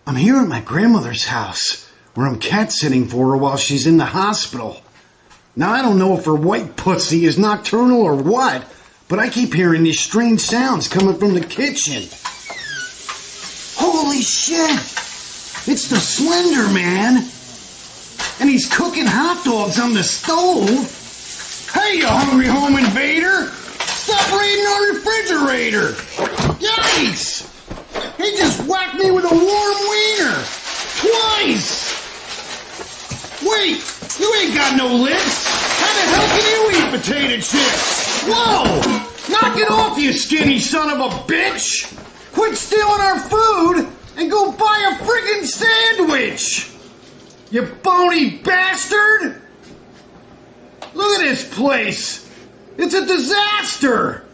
I'm here at my grandmother's house, where I'm cat-sitting for her while she's in the hospital. Now, I don't know if her white pussy is nocturnal or what, but I keep hearing these strange sounds coming from the kitchen. Holy shit! It's the Slender Man! And he's cooking hot dogs on the stove! Hey, you hungry home invader! Stop raiding our refrigerator! Yikes! He just whacked me with a warm wiener! Twice! Wait! You ain't got no lips! How the hell can you eat potato chips? Whoa! Knock it off, you skinny son of a bitch! Quit stealing our food and go buy a friggin' sandwich! You bony bastard! Look at this place! It's a disaster!